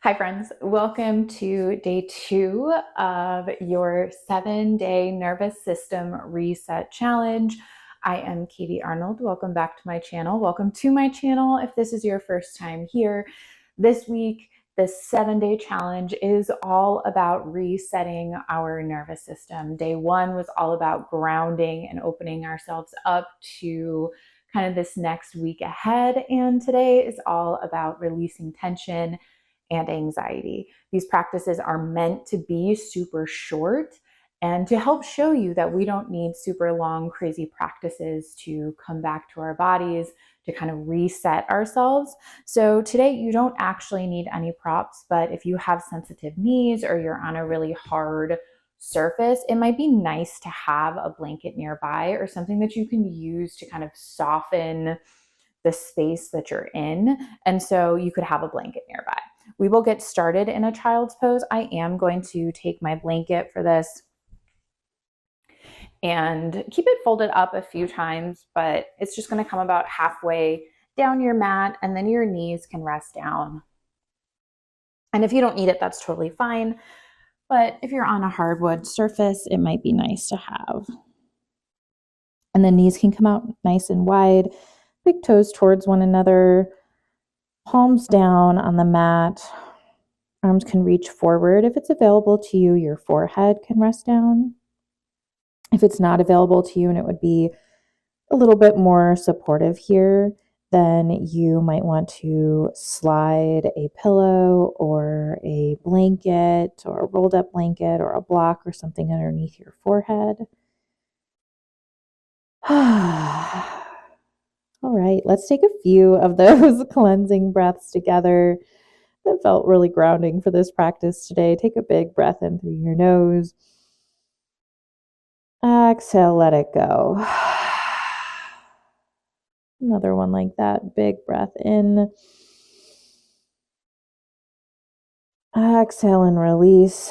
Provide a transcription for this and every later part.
Hi friends, welcome to day 2 of your 7-day nervous system reset challenge. I am Katie Arnold. Welcome back to my channel. Welcome to my channel if this is your first time here. This week, this 7-day challenge is all about resetting our nervous system. Day 1 was all about grounding and opening ourselves up to kind of this next week ahead. And today is all about releasing tension and anxiety. These practices are meant to be super short and to help show you that we don't need super long, crazy practices to come back to our bodies, to kind of reset ourselves. So today you don't actually need any props, but if you have sensitive knees or you're on a really hard surface, it might be nice to have a blanket nearby or something that you can use to kind of soften the space that you're in. And so you could have a blanket nearby. We will get started in a child's pose. I am going to take my blanket for this and keep it folded up a few times, but it's just going to come about halfway down your mat, and then your knees can rest down. And if you don't need it, that's totally fine. But if you're on a hardwood surface, it might be nice to have. And the knees can come out nice and wide, big toes towards one another, palms down on the mat. Arms can reach forward. If it's available to you, your forehead can rest down. If it's not available to you and it would be a little bit more supportive here, then you might want to slide a pillow or a blanket or a rolled up blanket or a block or something underneath your forehead. All right, let's take a few of those cleansing breaths together. That felt really grounding for this practice today. Take a big breath in through your nose. Exhale, let it go. Another one like that. Big breath in. Exhale and release.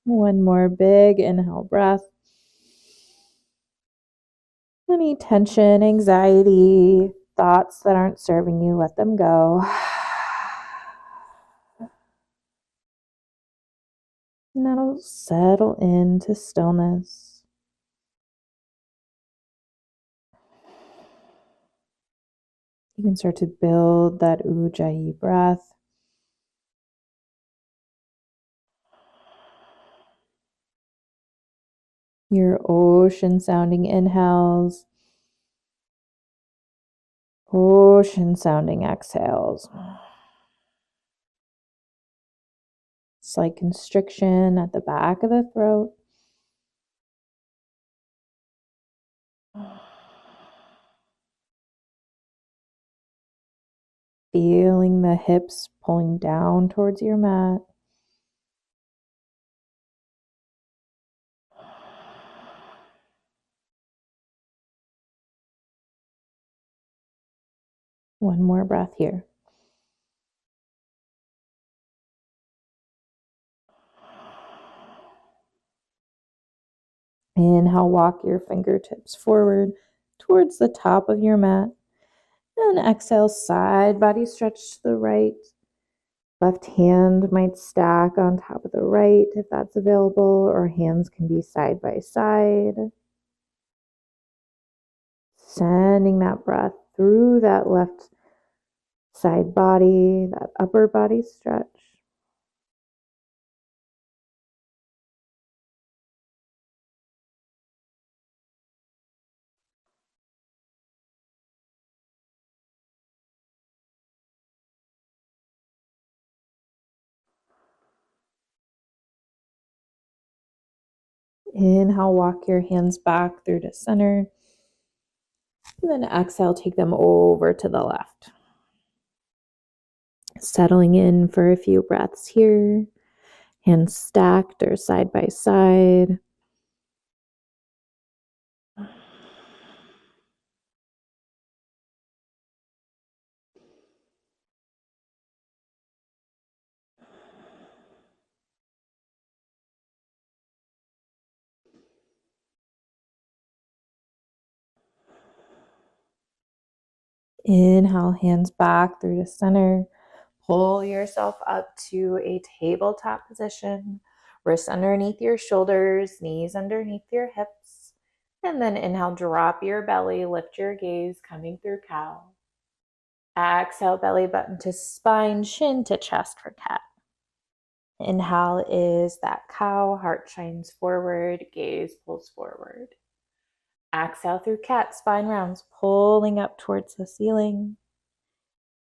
One more big inhale breath. Any tension, anxiety, thoughts that aren't serving you, let them go. And that'll settle into stillness. You can start to build that Ujjayi breath. Your ocean sounding inhales. Ocean sounding exhales. Slight constriction at the back of the throat. Feeling the hips pulling down towards your mat. One more breath here. Inhale, walk your fingertips forward towards the top of your mat. And exhale, side body stretch to the right. Left hand might stack on top of the right if that's available, or hands can be side by side. Sending that breath through that left side body, that upper body stretch. Inhale, walk your hands back through to center. And then exhale, take them over to the left. Settling in for a few breaths here. Hands stacked or side by side. Inhale, hands back through to center. Pull yourself up to a tabletop position. Wrists underneath your shoulders, knees underneath your hips. And then inhale, drop your belly, lift your gaze, coming through cow. Exhale, belly button to spine, shin to chest for cat. Inhale is that cow, heart shines forward, gaze pulls forward. Exhale through cat, spine rounds, pulling up towards the ceiling.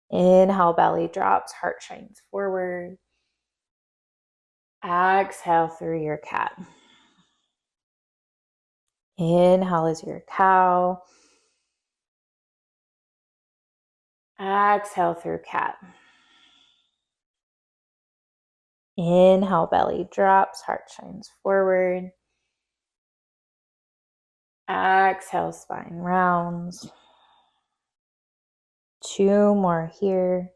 Inhale, belly drops, heart shines forward. Exhale through your cat. Inhale is your cow. Exhale through cat. Inhale, belly drops, heart shines forward. Exhale, spine rounds. 2 more here.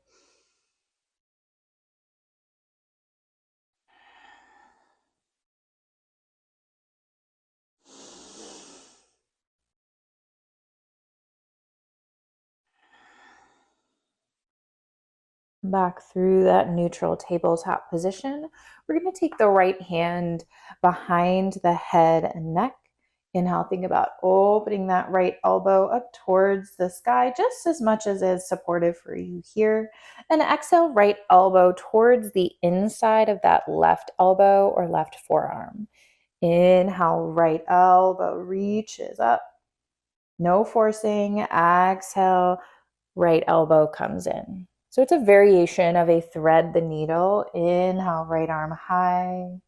Back through that neutral tabletop position. We're going to take the right hand behind the head and neck. Inhale, think about opening that right elbow up towards the sky, just as much as is supportive for you here. And exhale, right elbow towards the inside of that left elbow or left forearm. Inhale, right elbow reaches up. No forcing. Exhale, right elbow comes in. So it's a variation of a thread the needle. Inhale, right arm high.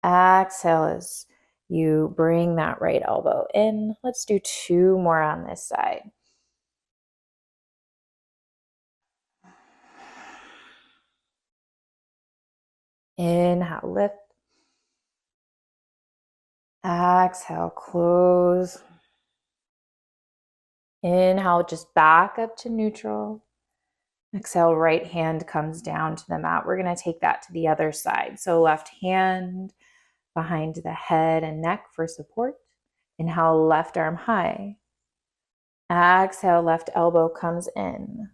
Exhale as you bring that right elbow in. Let's do 2 more on this side. Inhale, lift. Exhale, close. Inhale, just back up to neutral. Exhale, right hand comes down to the mat. We're going to take that to the other side. So left hand behind the head and neck for support. Inhale, left arm high. Exhale, left elbow comes in.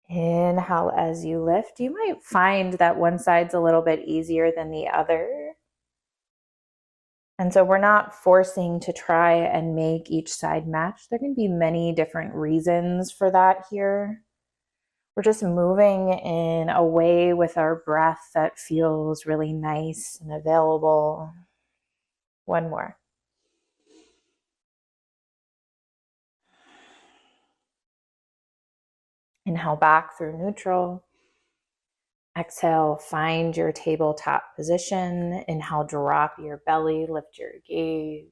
Inhale as you lift. You might find that one side's a little bit easier than the other. And so we're not forcing to try and make each side match. There can be many different reasons for that here. We're just moving in a way with our breath that feels really nice and available. 1 more. Inhale back through neutral. Exhale, find your tabletop position. Inhale, drop your belly, lift your gaze.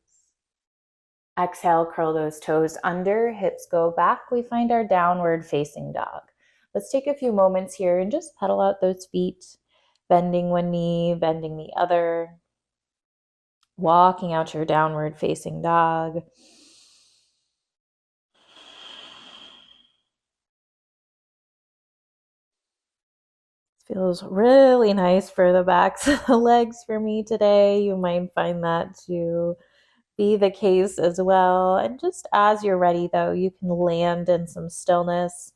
Exhale, curl those toes under, hips go back. We find our downward facing dog. Let's take a few moments here and just pedal out those feet, bending one knee, bending the other, walking out your downward facing dog. Feels really nice for the backs of the legs for me today. You might find that to be the case as well. And just as you're ready, though, you can land in some stillness.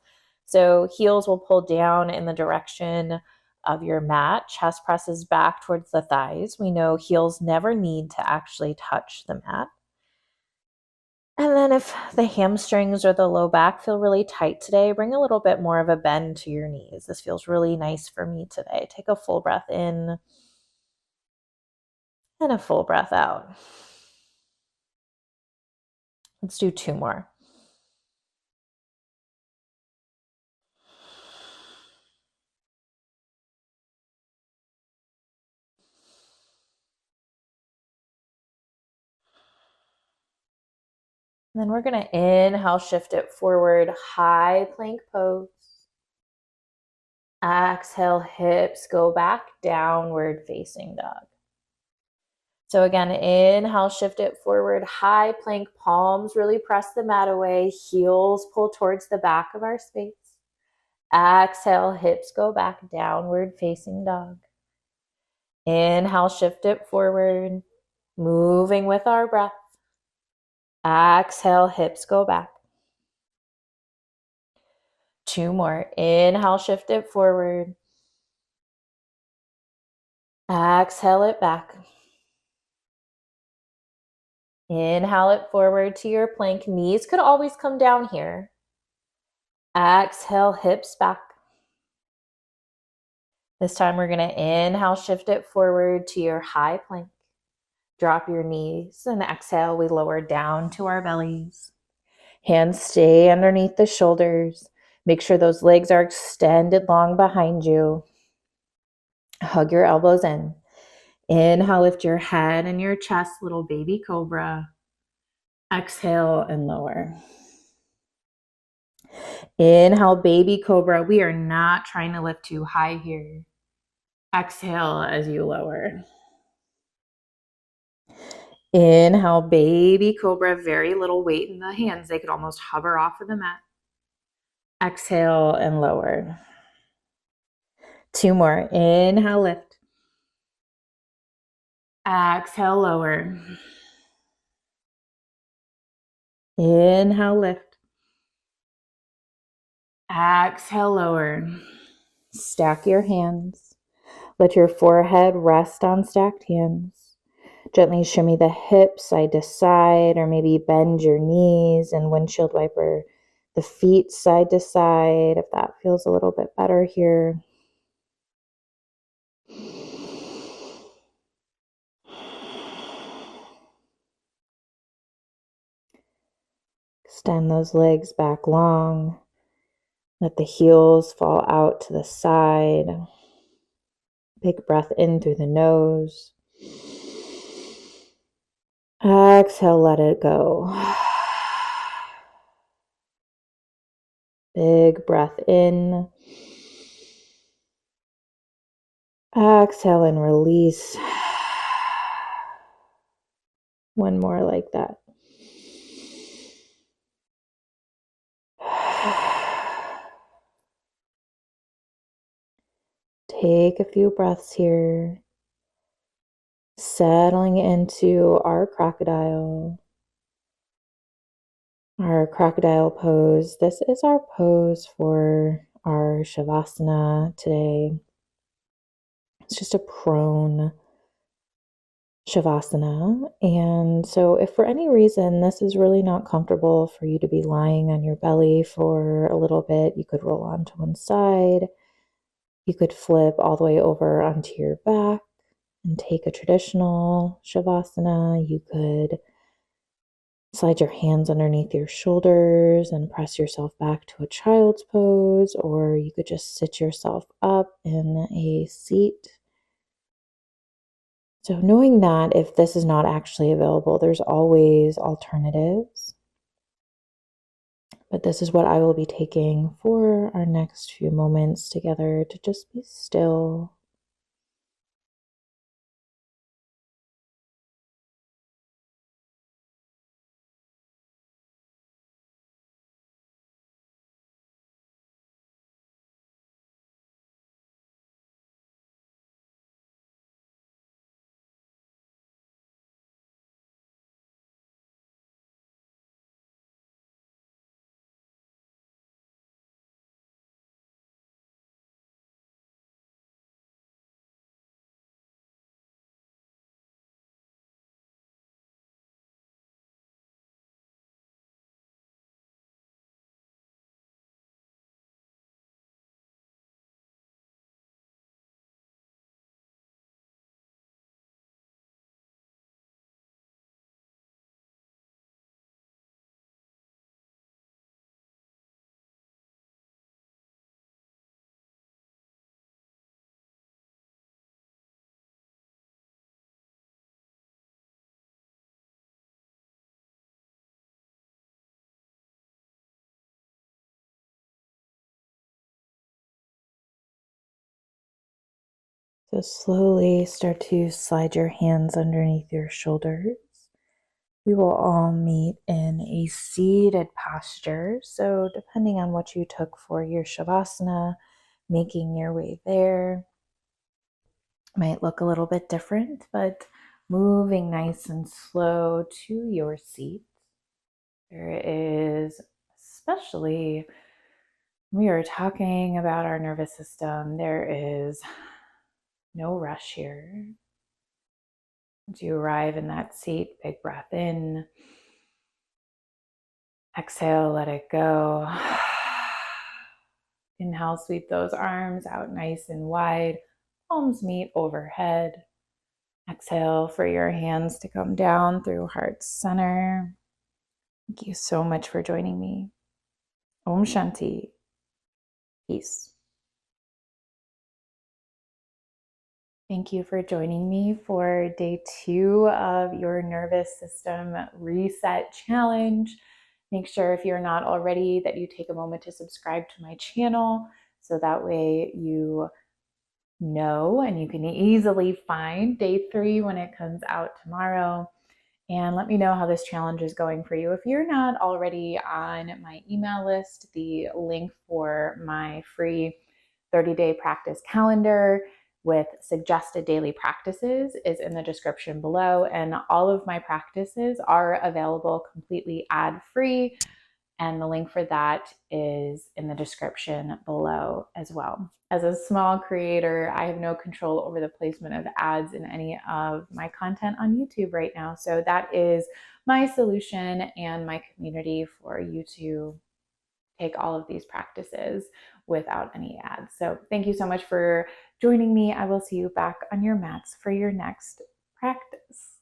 So heels will pull down in the direction of your mat. Chest presses back towards the thighs. We know heels never need to actually touch the mat. And then if the hamstrings or the low back feel really tight today, bring a little bit more of a bend to your knees. This feels really nice for me today. Take a full breath in and a full breath out. Let's do 2 more. And then we're going to inhale, shift it forward, high plank pose. Exhale, hips go back, downward facing dog. So again, inhale, shift it forward, high plank, palms really press the mat away, heels pull towards the back of our space. Exhale, hips go back, downward facing dog. Inhale, shift it forward, moving with our breath. Exhale, hips go back. 2 more. Inhale, shift it forward. Exhale it back. Inhale it forward to your plank. Knees could always come down here. Exhale, hips back. This time we're going to inhale, shift it forward to your high plank. Drop your knees and exhale, we lower down to our bellies. Hands stay underneath the shoulders. Make sure those legs are extended long behind you. Hug your elbows in. Inhale, lift your head and your chest, little baby cobra. Exhale and lower. Inhale, baby cobra. We are not trying to lift too high here. Exhale as you lower. Inhale, baby cobra. Very little weight in the hands. They could almost hover off of the mat. Exhale and lower. 2 more. Inhale, lift. Exhale, lower. Inhale, lift. Exhale, lower. Stack your hands. Let your forehead rest on stacked hands. Gently shimmy the hips side to side, or maybe bend your knees and windshield wiper the feet side to side if that feels a little bit better here. Extend those legs back long. Let the heels fall out to the side. Big breath in through the nose. Exhale, let it go. Big breath in. Exhale and release. One more like that. Take a few breaths here. Settling into our crocodile. Our crocodile pose. This is our pose for our shavasana today. It's just a prone shavasana. And so if for any reason this is really not comfortable for you to be lying on your belly for a little bit, you could roll onto one side. You could flip all the way over onto your back and take a traditional shavasana. You could slide your hands underneath your shoulders and press yourself back to a child's pose, or you could just sit yourself up in a seat. So knowing that if this is not actually available, there's always alternatives. But this is what I will be taking for our next few moments together, to just be still. So slowly start to slide your hands underneath your shoulders. We will all meet in a seated posture. So depending on what you took for your shavasana, making your way there might look a little bit different, but moving nice and slow to your seat. There is especially We are talking about our nervous system. There is no rush here. As you arrive in that seat, big breath in. Exhale, let it go. Inhale, sweep those arms out nice and wide. Palms meet overhead. Exhale for your hands to come down through heart center. Thank you so much for joining me. Om Shanti. Peace. Thank you for joining me for day 2 of your nervous system reset challenge. Make sure, if you're not already, that you take a moment to subscribe to my channel so that way you know and you can easily find day 3 when it comes out tomorrow. And let me know how this challenge is going for you. If you're not already on my email list, the link for my free 30-day practice calendar with suggested daily practices is in the description below. And all of my practices are available completely ad-free. And the link for that is in the description below as well. As a small creator, I have no control over the placement of ads in any of my content on YouTube right now. So that is my solution and my community for you to take all of these practices without any ads. So thank you so much for joining me. I will see you back on your mats for your next practice.